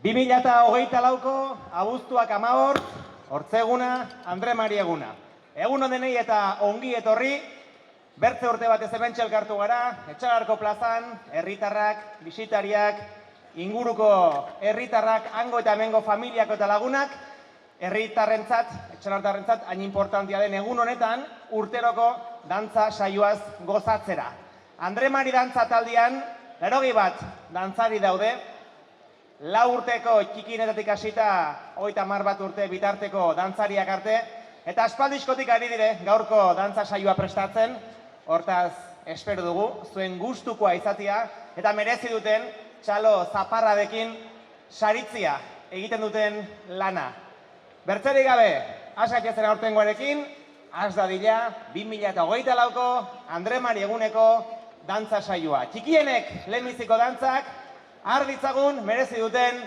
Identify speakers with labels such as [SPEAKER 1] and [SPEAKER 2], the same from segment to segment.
[SPEAKER 1] 2024ko abuztuak 15, hortzeguna, Andre Mari eguna. Egun denei eta ongi etorri, bertze urte batez hementxe elkartu gara, Etxalarko plazan, herritarrak, bisitariak, inguruko herritarrak, hango eta hemengo familiako eta lagunak, herritarrentzat, Etxalartarrentzat, hain importantia den egun honetan, urteroko dantza saioaz gozatzera. Andre Mari dantza taldean, 80 bat dantzari daude, 4 urteko txikinetatik hasita 30 bat urte bitarteko dantzariak arte, eta aspaldiskotik ari dire gaurko dantza saioa prestatzen, hortaz espero dugu, zuen gustukoa izatea, eta merezi duten txalo zaparradekin saritzia egiten duten lana. Bertzerik gabe, askatzen aurtengoarekin, has dadila 2024ko Andre Mari eguneko dantza saioa. Txikienek lehenbiziko dantzak, har ditzagun merezi duten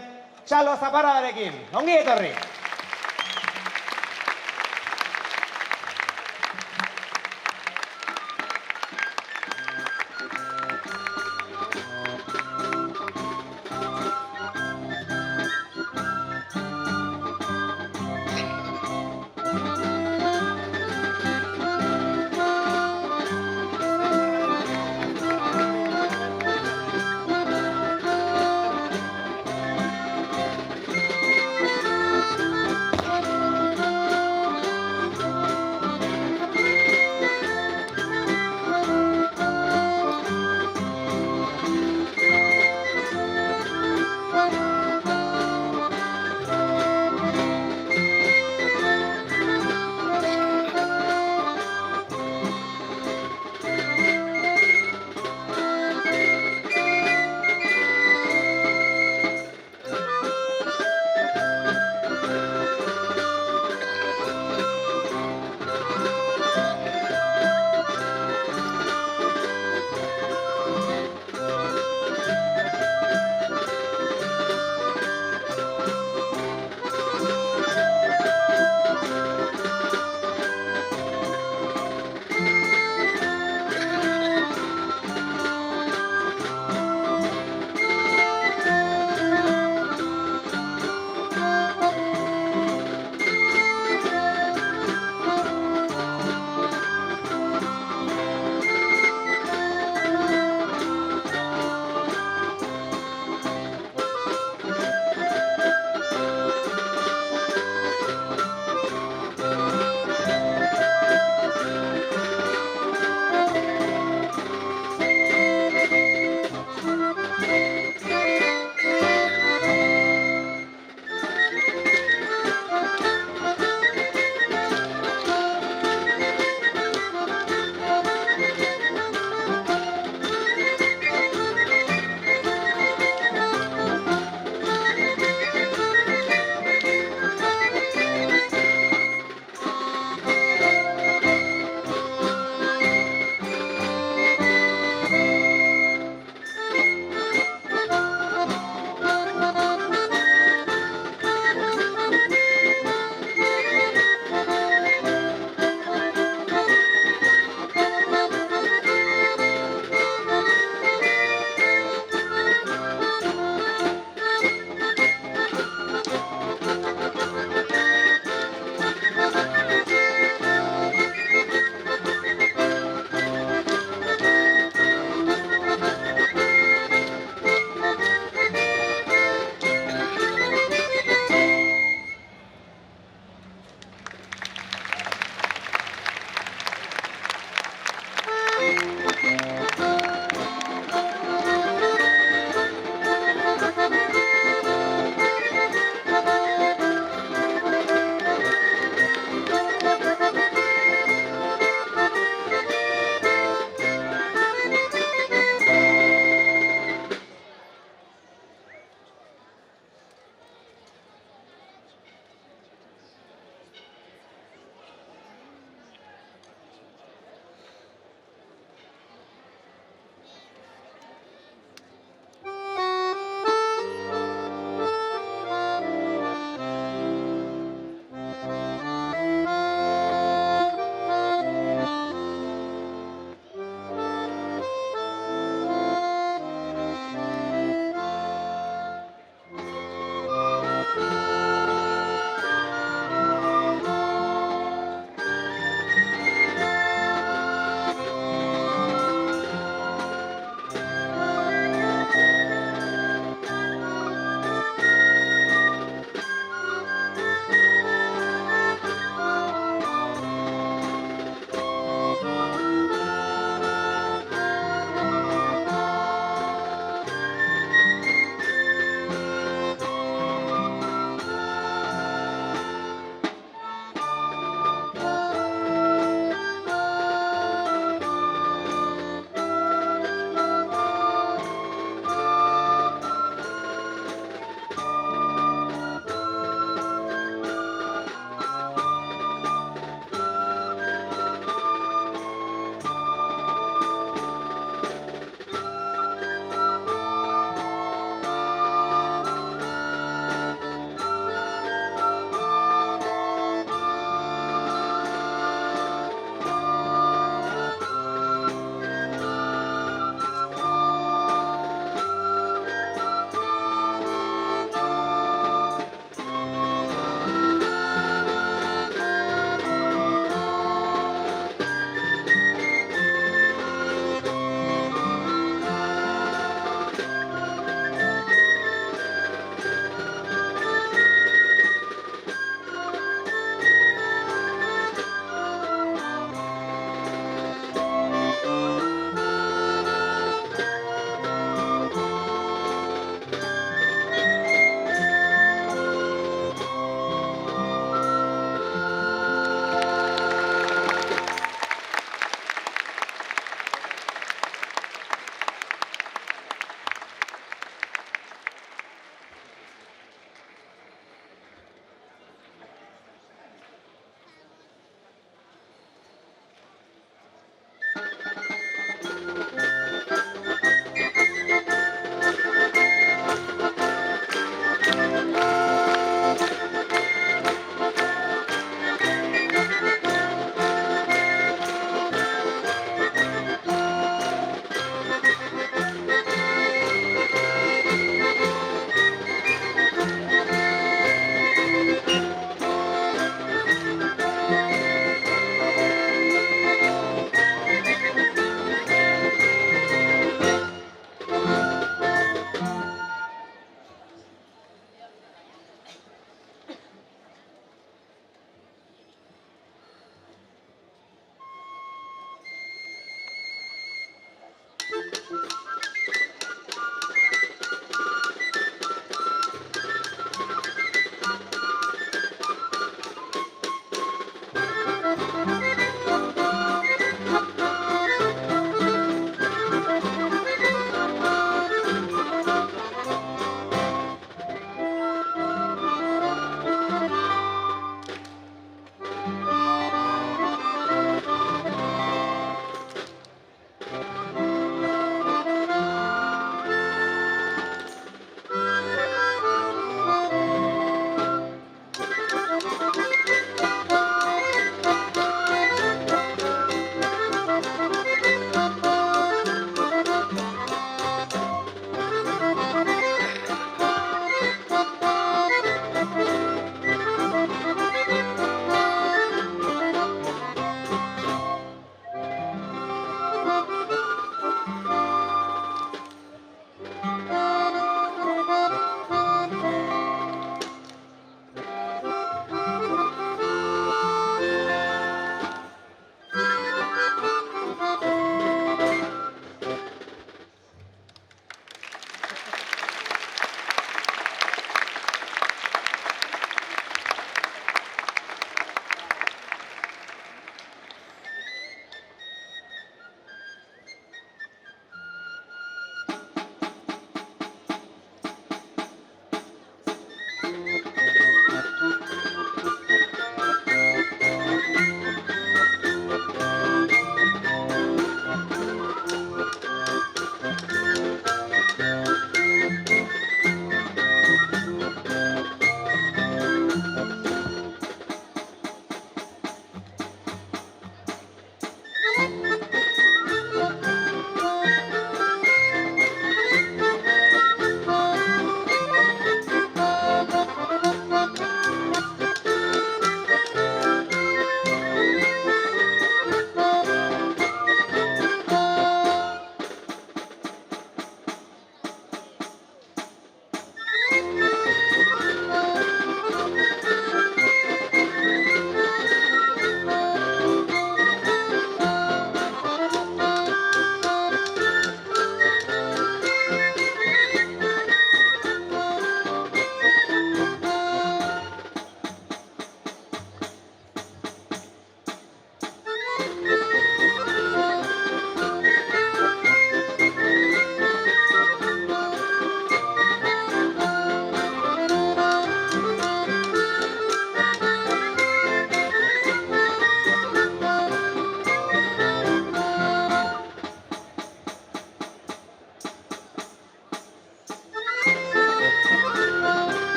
[SPEAKER 1] txalo zaparradarekin. Ongi etorri!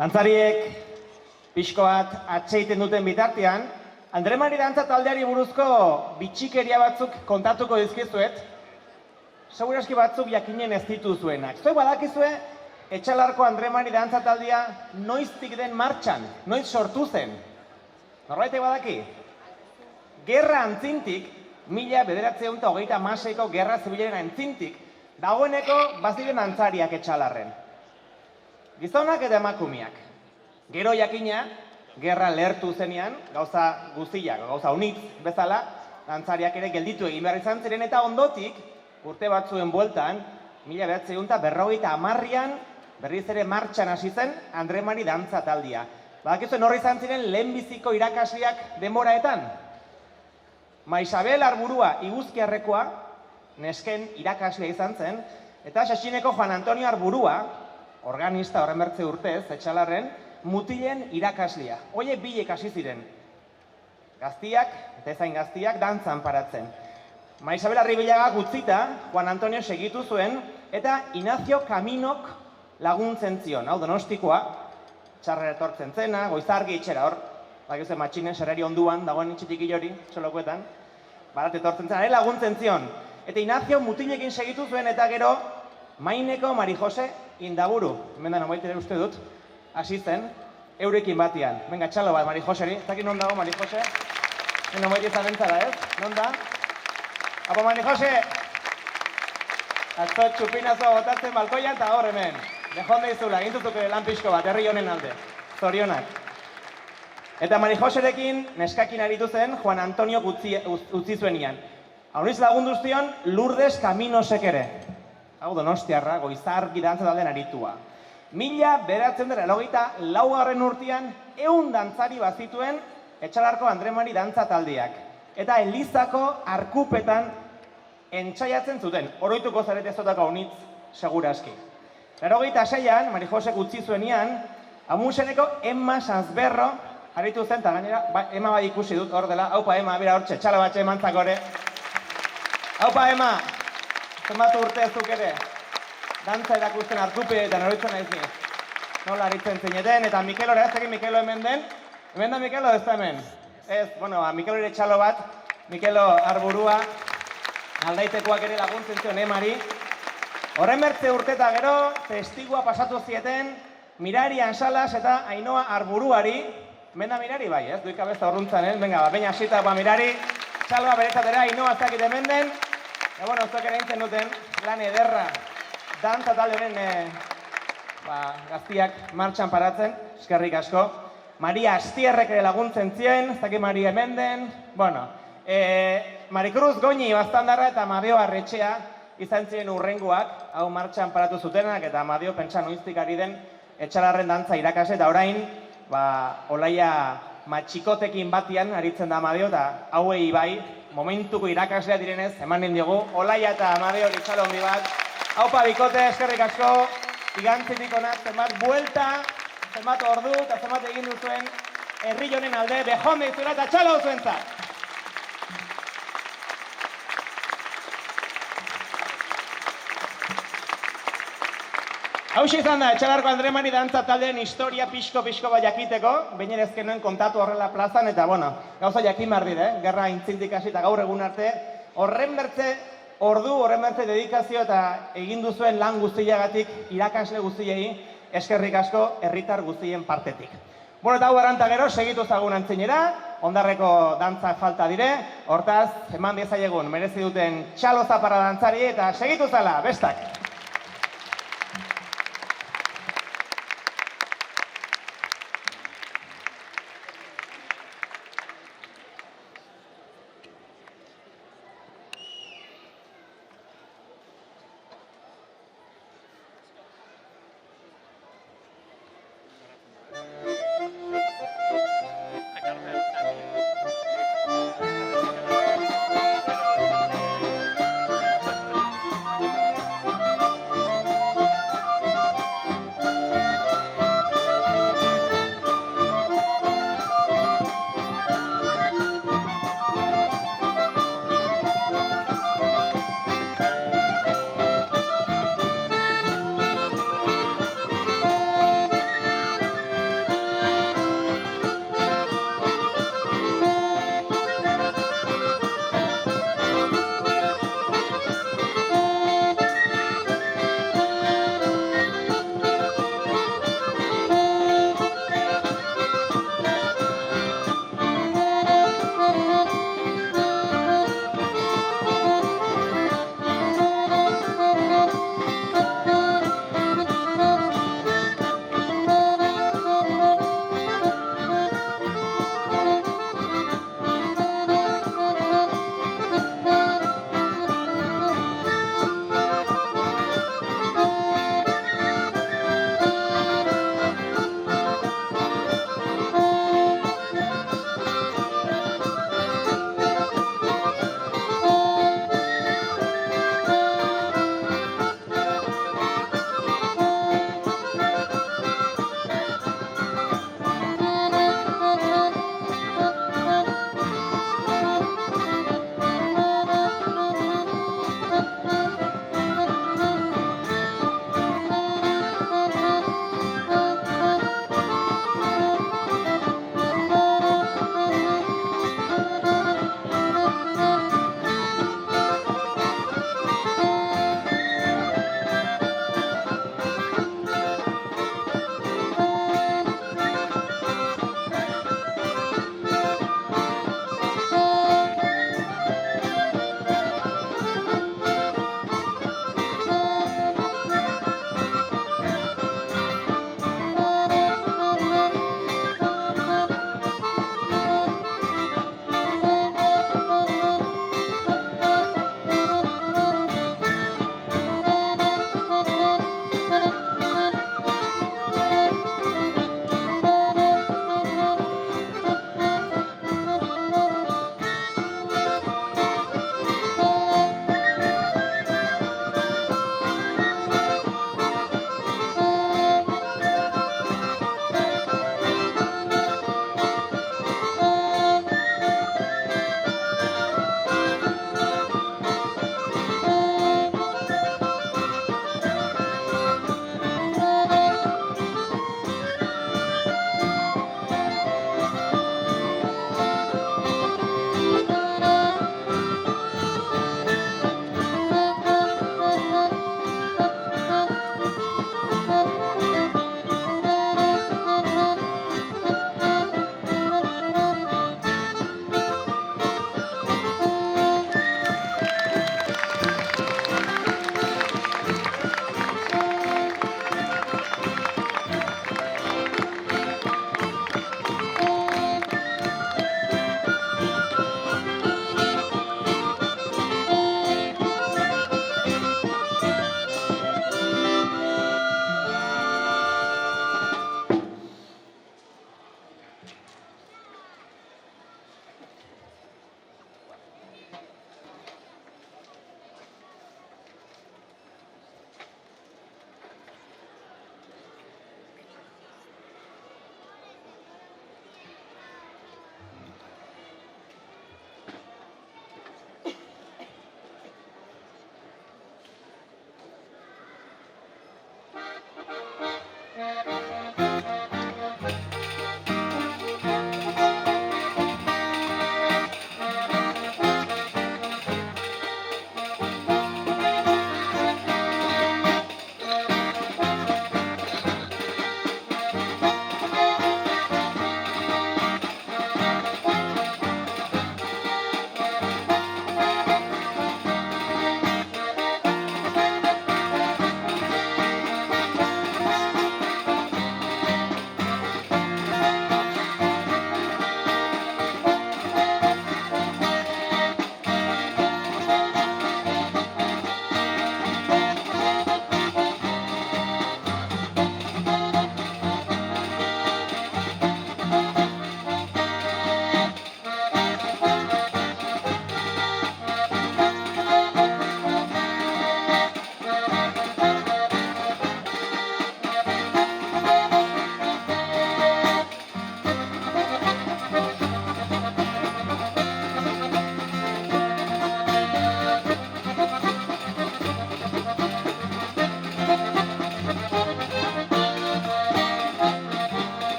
[SPEAKER 1] Dantzariek pixko bat atseiten duten bitartean, Andre Mari dantza taldeari buruzko bitxikeria batzuk kontatuko dizkizuet, seguraski batzuk jakinen ez dituzuenak. Zuek badakizue, Etxalarko Andre Mari dantza taldea noiztik den martxan, noiz sortu zen. Norbaitek badaki? Gerra antzintik, 1936ko Gerra Zibilaren antzintik, dagoeneko baziren dantzariak Etxalarren. Gizonak eta emakumeak. Gero jakina, gerra lehertu zenean, gauza guztiak, gauza unitz bezala, dantzariak ere gelditu egin behar izan ziren, eta ondotik, urte batzuen bueltan, 1950an, berriz ere martxan hasi zen Andre Mari dantza taldea. Badakizu norri izan ziren lehenbiziko irakasleak denboraetan? Maisabel Arburua Iguzkiarrekoa, nesken irakaslea izan zen, eta Xaxineko Juan Antonio Arburua, organista horren bertze urtez, Etxalarren, mutilen irakaslea. Hoiek bilek hasi ziren. Gaztiak, eta ezain gaztiak, dantzan paratzen. Maisabel Arribilagak utzita, Juan Antonio segitu zuen, eta Ignacio Kaminok laguntzen zion. Hau Donostikoa, txarrera etortzen zena, goizargi itxera hor, bakizu matxinen serrari onduan, dagoen itxitik hori, txolokoetan, barat etortzen zena, laguntzen zion. Eta Ignacio mutilekin segitu zuen, eta gero, Maineko Mari Jose Indaburu, hemen da nomaitere uste dut, hasi zen, eurekin batian. Venga, txalo bat Mari Joseri, ez dakit non dago Mari Jose? Nomaite zaren zara, ez? Non da? Apo Mari Jose! Atzo txupinazoa botatzen balkoian eta hor hemen. Dejonde izula, gintutuk lan pixko bat, herri honen alde. Zorionak. Eta Mari Joserekin neskakin aritu zen Juan Antonio utzi zuenian. Hauniz lagundu zion Lourdes Caminosek ere. Hau Donostiarra, goizargi dantza taldean aritua. 1984 urtean 100 dantzari bazituen Etxalarko Andre Mari dantza taldeak. Eta Elizako arkupetan entsaiatzen zuten. Oroituko zarete zotako haunitz, seguraski. 86an, Mari Josek utzi zuenian, Amuseneko Emma Sanzberro aritu zen, eta gainera, Emma bai ikusi dut hor dela. Haupa Emma, bera hor txetxala batxe emantzakore. Haupa Emma, zenbatu urte ezuk ere. Dantza erakusten arkupeetan horitzen naiz ni. Nola aritzen zineten, eta Mikelo ere, ez egin Mikelo hemen den. Hemen da Mikelo, ez da hemen. Ez, bueno, Mikelo ere txalo bat, Mikelo Arburua, aldaitekoak ere laguntzen zion Emari. Horren bertze urteta gero, testigua pasatu zieten Mirari Ansalas eta Ainoa Arburuari. Hemen da Mirari bai, ez? Duika besta horruntzan, ez? Venga, baina hasita Mirari, txaloa beretzatera, Ainoa zakit hemen den. Eta, bueno, zuek ere intzen duten, lan ederra. Dantza taldearen gaztiak martxan paratzen, eskerrik asko. Maria Astierrek ere laguntzen zien, ez dakit Maria hemen den. Bueno, Maricruz Goñi Baztandarra eta Amadeo Arretxea izan ziren urrengoak, hau martxan paratu zutenak, eta Amadeo pentsa noiztik ari den Etxalarren dantza irakase, eta orain, Olaia matxikotekin batian aritzen da Amadeo, eta hauei bai, momentuko irakaslea direnez, emanen diogu, Olaia eta Amadeo ditzalo handi bat. Haupa bikote, eskerrik asko, igantzitik onak, zenbat buelta, zenbat ordu, eta zenbat egin duzuen herri honen alde, bejonde izula eta txalo zuentzat. Hauxe izan da, Etxalarko Andre Mari dantza taldeen historia pixko bat jakiteko, baina ere ezken nuen kontatu horrela plazan, eta bueno, gauza jakin behar dire, gerra intzintik hasi eta gaur egun arte, horren bertze ordu, horren bertze dedikazio eta egin duzuen lan guztiagatik, irakasle guztiei, eskerrik asko, herritar guztien partetik. Bueno, eta hau erranta gero, segitu zagun antzinera, ondarreko dantza falta dire, hortaz, eman diezaiegun, merezi duten txalo zaparra dantzari, eta segitu zala, bestak!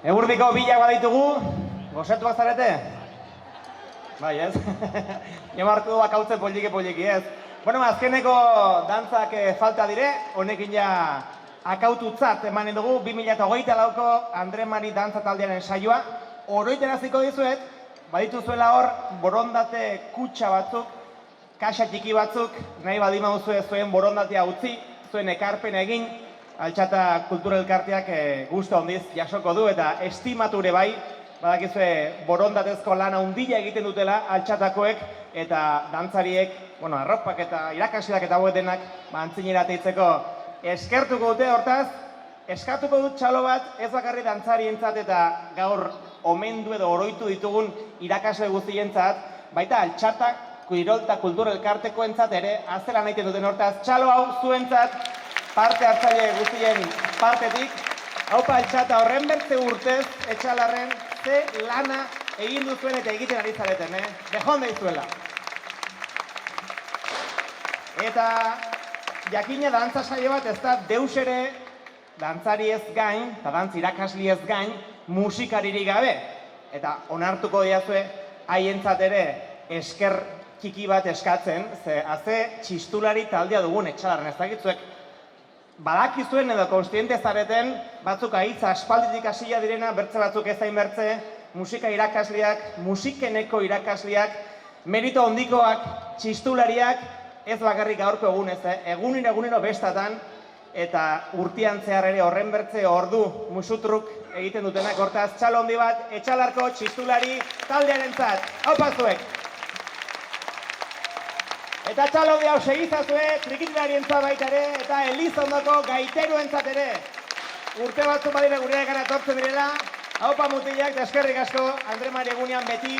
[SPEAKER 1] Egurdiko bilak baditugu, gozetuak zarete? Bai, ez? Jamartu du akautzen poliki, ez? Bueno, azkeneko dantzak falta dire, honekin ja akaututzat emanen dugu, 2024ko Andre Mari dantza taldearen saioa. Oroiten hasiko dizuet, badituzuela hor, borondate kutxa batzuk, kaxa txiki batzuk, nahi badima duzue zuen borondatea utzi, zuen ekarpen egin, Altxata Kultura Elkarteak gustu handiz jasoko du eta estimature bai, badakizue borondatezko lana handia egiten dutela altxatakoek eta dantzariek, arropak eta irakasleak eta hauek denak antzinera teitzeko eskertuko dute hortaz, eskatuko dut txalo bat ez bakarri dantzarientzat eta gaur omendu edo oroitu ditugun irakasle guztientzat, baita altxatak Kirolta Kultura Elkartekoentzat ere azela nahi duten hortaz, txalo hau zuentzat parte hartzaile guztien partetik. Haupa altxata horren bertze urtez, etxalarren, ze lana egin duzuen eta egiten ari zareten, Bejon deizuela. Eta jakina dantza saio bat ez da deus ere dantzari ez gain, eta dantz irakasli ez gain, musikaririk gabe. Eta onartuko diazue haientzat ere esker txiki bat eskatzen, ze haze txistulari taldea dugun etxalarren ez dakitzuek, badakizuen edo konstiente zareten, batzuk ahitza aspalditik hasia direna, bertze batzuk ezain bertze, musika irakasleak, musikeneko irakasleak, merito hondikoak, txistulariak, ez bakarrik gaurko egunez, egunero bestatan, eta urtean zehar ere horren bertze ordu musutruk egiten dutenak, hortaz txalo handi bat, etxalarko txistulari taldearentzat. Haupa zuek! Eta txalo handi hau segizazue, trikitilarientzat baita ere, eta Elizondoko gaiteruentzat ere. Urte batzu badire gureakara etortzen direla, haupa mutilak, eskerrik asko, Andre Mari egunean beti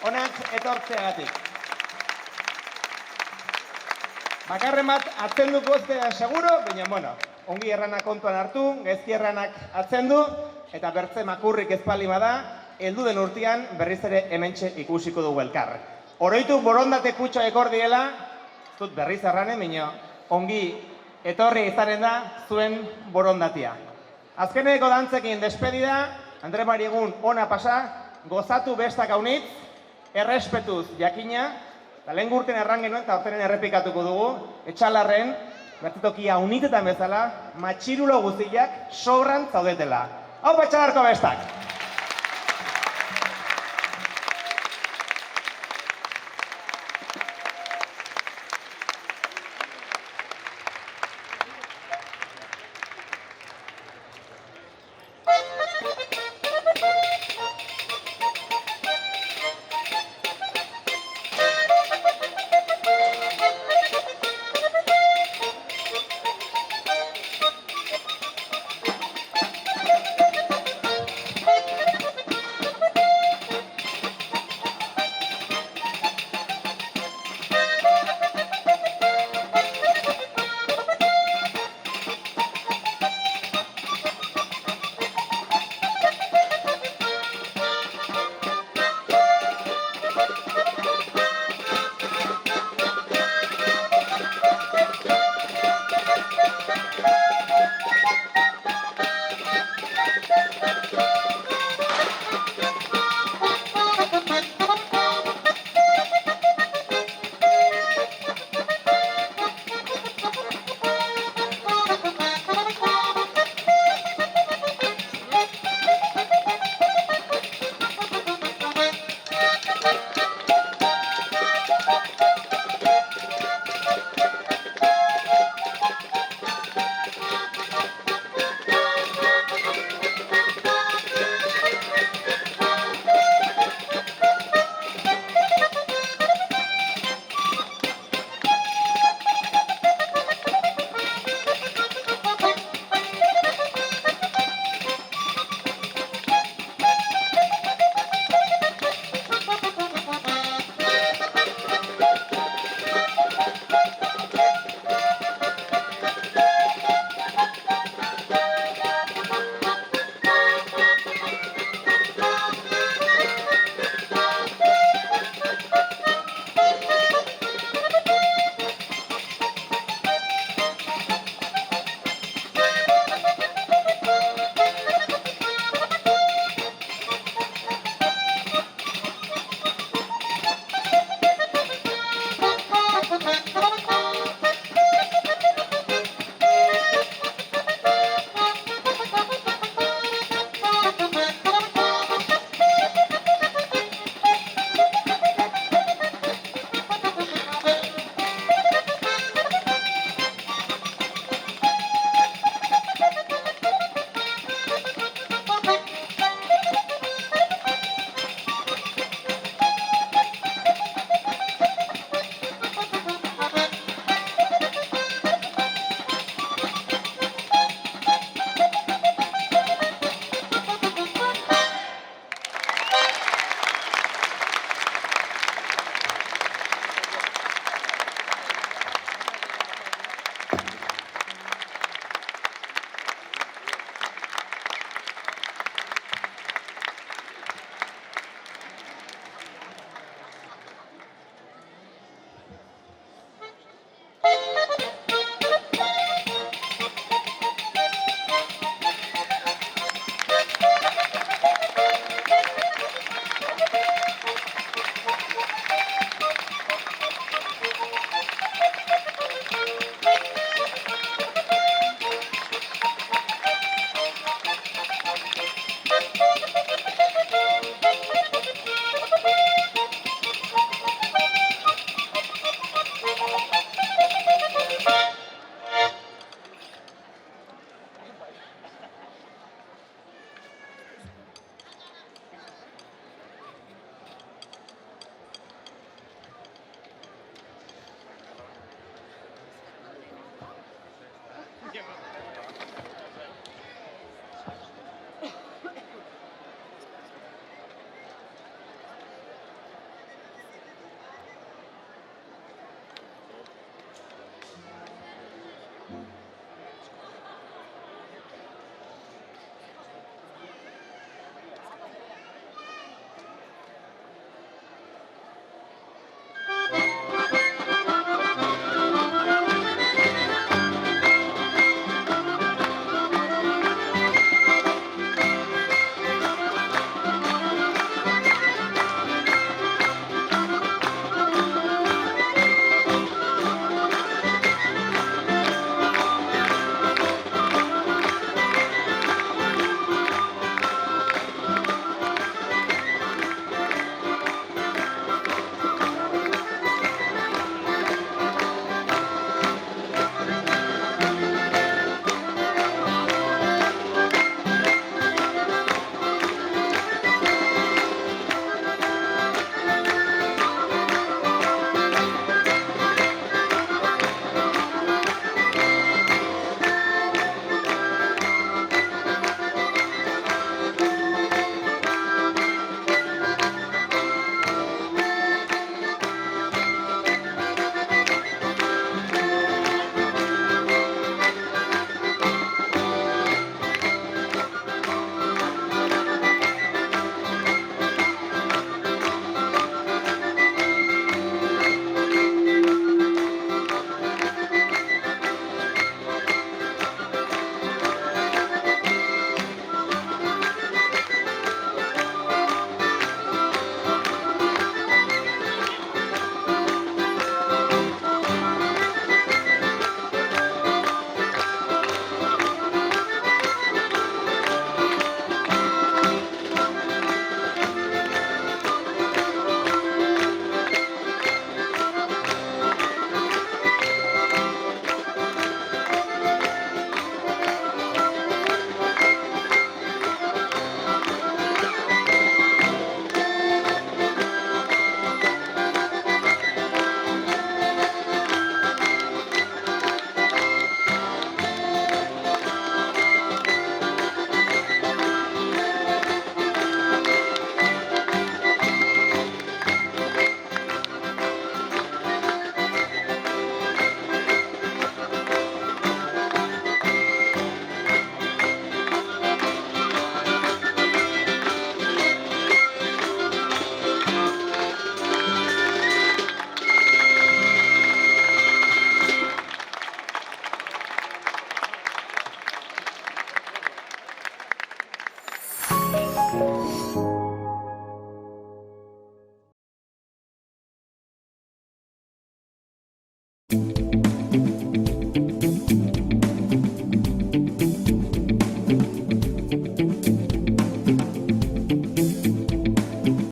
[SPEAKER 1] onak etortzeagatik. Bakarren bat atzenduko ez seguro, baina, ongi erranak kontuan hartu, gezki erranak atzendu, eta bertze makurrik ezpali bada, heldu den urtean berriz ere hementxe ikusiko dugu elkar. Oroitu borondate kutxa ekor diela, zut berriz erranen, baina ongi etorri izanen da zuen borondatia. Azkeneko dantzekin despedida, Andre Mari egun ona pasa, gozatu bestak haunitz, errespetuz jakina, eta lehen gurten erran genuen eta hortenen errepikatuko dugu, etxalarren, bertetokia haunitetan bezala, matxirulo guztiak sobran zaudetela. Hau etxalarko bestak!